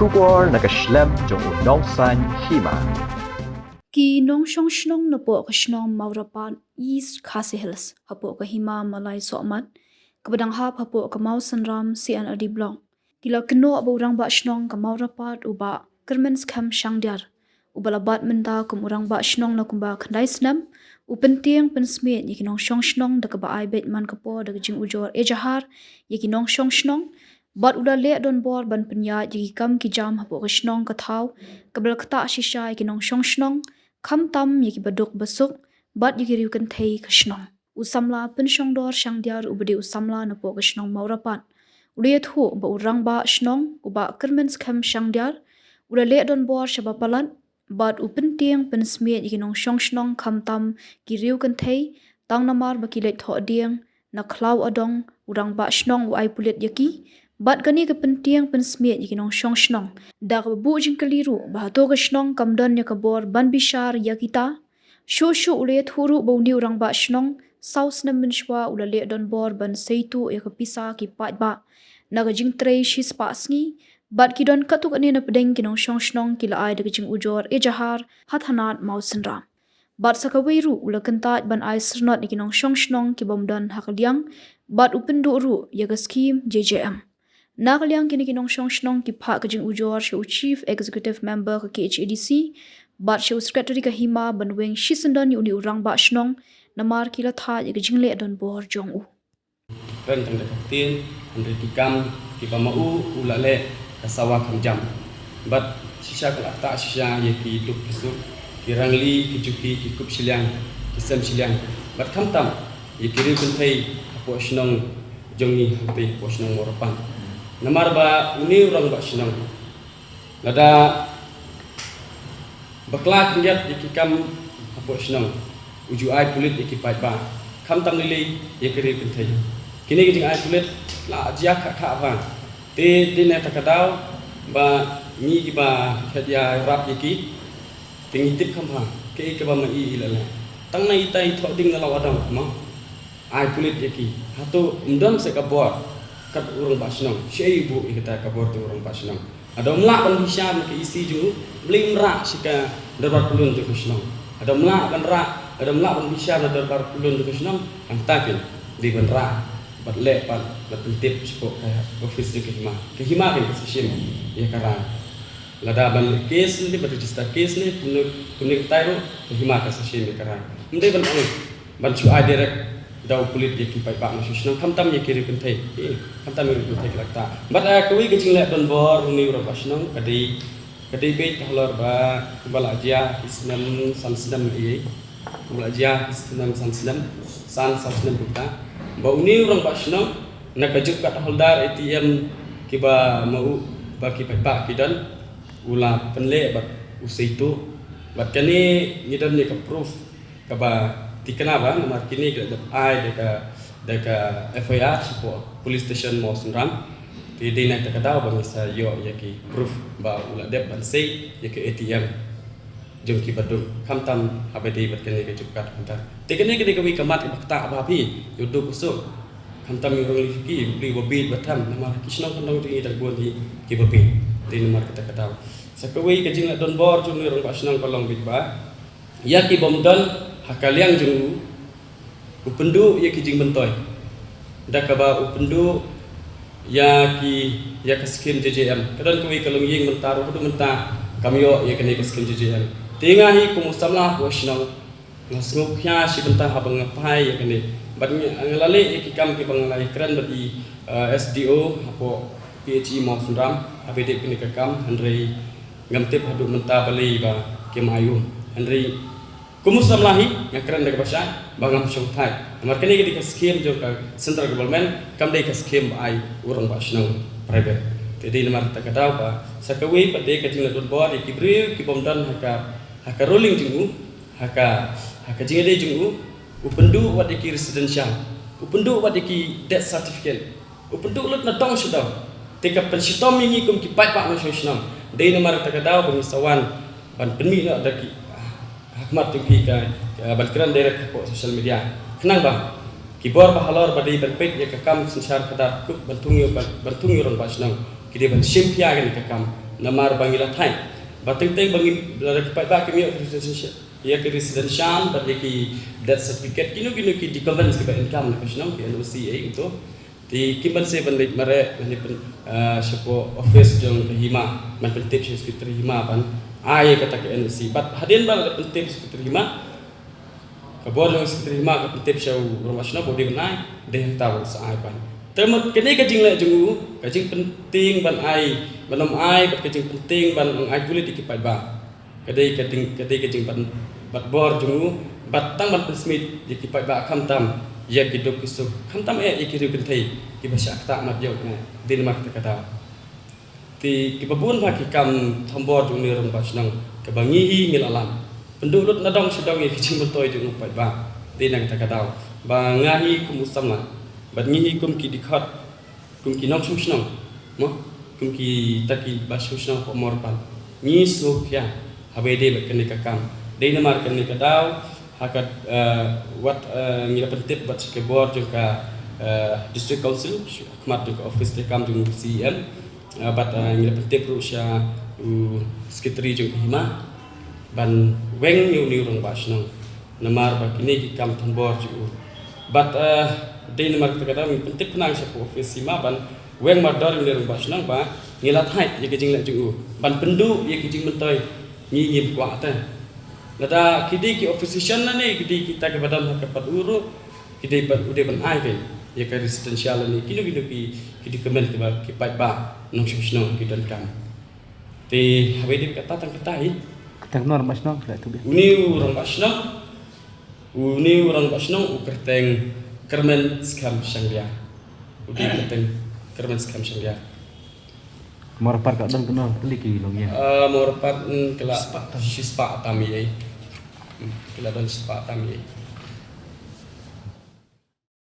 Shubor nakaslem jong unongsan hima. Ki nong shong shnong na po ka shnong maurapan East Khasi Hills hapo ka hima malay somat kabadang hap hapo ka Mausan Ram CNRD Block kila keno abo urang ba shnong ka maurapat uba Kermens Camp Shangdiar ubalabat menda kum urang ba shnong na kumba khandai snam upenting pensmet yaki nong shong shnong da ka ba ai bet man kapo da jing ujor ejahar yaki nong shong shnong bat uda le don bor ban penya yaki kam ki jam hapo ka shnong ka thau kabal kata shisha yaki nong shong shnong kam tam yaki baduk basuk bat yaki riu kan thei kashnong usamla penshong dor shangdiar ubadi usamla na po kashnong maurapan uliet hu ba urang ba shnong uba Kermens Camp Shangdiar uda le don bor shabapalan bat upenting pensmiet yaki nong shong shnong kam tam ki riu kan thei tang namar baki le tho dieng na klau adong urang ba shnong u ai pulet yaki bat gani ke penting pensmiet yaki nong shong shnong da ka bu jing kaliru ba to ka shnong kamdan ya ka bor ban bishar yakita shu ulet huru boni urang ba shnong saus na minshwa ulale don bor ban seitu ya ka pisa ki pat ba na ka jing trei shis pasngi bat ki don katuk ani na pedeng ki nong shong shnong kila ai da ka jing ujor ejahar hathanat mausan ram bat sakawiru ulakantat ban ai sernot ki nong shong shnong ki bomdan hakaliang bat upendu ru ya ka scheme JJM Nakaliang kini kinong shong shnong ki pa kajing ujor siya chief executive member ka KHADC bat siya secretary ka hima banweng shisendon uni urang ba shnong namar kila tha ya kajing le don bor jong u ren tang dekat tin andre tikam ki pamau ulale kasawa kamjam bat sisa kala ta sisa ye ki duk kisuk ki rangli ki juki ki kup silyang ki sem silyang bat kamtam ye kiri kuntai apo shnong jongi pe apo shnong morapan namar ba uni urang ba shnong lada bakla kinjat ikikam apo shnong uju ai pulit ikipai ba kham tam lili yekri pinthai kini kijing ai pulit la jia kha ba te ne takadau ba mi ki ba khadia rap yeki tingi tip kham ba ke ba ma i ilala tang nai tai tho ding la wadam ma ai pulit yeki hato ndam se ka bor kat urang ba shnong shei bu ikata ka bor tu urang ba shnong ada mla ban bisyam ke isi ju bling ra sika darbar kulun tu shnong ada mla ban ra ada mla ban bisyam darbar kulun tu shnong ang takin di ban ra bat le pan la tip spo ka office ke hima ke session ya karan lada ban case ni bat register case ni punik tairo ke hima ka session ya karan ndai ban chu ai direct daw kulit yaki pai ba masu shnong kamtam yaki ri kuntai kamtam ri kuntai lakta but kawi gijing le don bor uni ro bashnong kadai be thlor ba bala jia isnam samsnam ye bala jia isnam samsnam samsnam buta ba uni ro bashnong na kajuk kat holdar ATM kiba mau ba ki pai ba kidan ula penle ba usaitu bat kani ngidan ni ka proof ka ba tikana ba nomor kini ke ai deka FIR support police station Mausan Ram ti dina takadaw ba misa yo yaki proof ba ula dep ban sei yaki ATM jom ki badung kamtam habedi bat kini ke jukat hantar tikani ke dikawi kamat ibakta ba pi yudu kusuk kamtam yurong liki bli wabid batam nomor kisnong kandong ti dagbon di ki bapi ti nomor kita kadaw sakawi ke jingla don bor jum yurong basnong kolong bit ba yaki bomdon hakaliang jung upendu ya kijing bentoy dakaba upendu ya ka skim JJM kadon kuwi kalong ying mentaru kudu menta kamyo ya kene ka skim JJM tingahi kumusamla posno ngasngup kya si benta habang ngapai ya kene bat ngalale ikikam ki bangalai kran bati SDO apo PHE Mausan Ram abede kene kakam handrei ngamtip hadu menta balai ba kemayu handrei kumusamlahi ngakran daga basha bangam shongthai amar kani ke skim jo ka central government kam dai ka skim ai urang bashnang private tedi namar takadaw ba sakawi pade ka jingla don bor ki bri ki bomdan haka rolling jingu haka jingade jingu upendu wadiki residential upendu wadiki death certificate upendu lut na tong sudah teka pensitom mingi kum ki pai pa no shnam dei namar takadaw bangisawan ban penmi na daki hakmat tuki ka balkran direct ko social media kenang ba kibor ba halor ba dei berpet ya ka kam sensar kada kuk bantungi ron basnang kide ban simpia ga ka kam namar bangila thai bating teng bangi lara kipai ba kami ya ke residential bat ki death certificate kinu ki di convince ke income national ke NOCA itu di kimban se ban lek mare ni siapa office jong ke hima man pentip sekretari hima ban ai kata ke NOC bat hadin ba pentip sekretari hima kabor jong sekretari hima ke pentip show rumah nasional bodi benai deh tahu sa ai ban termat kene ka jing le jung ka jing penting ban ai banom ai bat ka jing penting ban ang ai kulit ki pai ba kadai ka jing bat bor jung bat tang ban smith ki pai ba kham tam ya kidok kisuk kham tam e ki ru kan thai ki bahasa kata mat yo na din mak ta kata ti ki babun ba ki kam thambor jung ni rong basnang ka bangi hi ngil alam pendulut nadong sedong ki jing bertoy jung pai ba din ang ta kata ba ngahi kum usama bat ngihi kum ki dikhat kum ki nok susnong mo kum ki taki basu susnong ko morpan ni slokya habede bat kan ka kam dei namar kan ka daw hakat wat ngira pentip bat ke bor juga district council khmat juga office de kam jung CM bat ngira pentip rusya sekretari jung hima ban weng ni rong basnong namar ba kini ki kam tambor ju bat dei namar ka daw pentip nang sa office hima ban weng madar ni rong basnong ba ngila thai ye ke jing la jung ban pendu ye ke jing mentoy ni yim kwa ta nada kidi ki opposition na ni kidi kita ke badan hak uru kidi ban ude ban ai ke ya ka residential ni kidi kemen ke ba ki pai ba nong susno ki dan kam te habe di kata tang katai tang nor masno la tu be uni urang basno ukerteng kermen skam sangria udi kerteng kermen skam sangria morpar ka dang kenal liki long ya morpat kela shispa tami ai kela dan shispa tami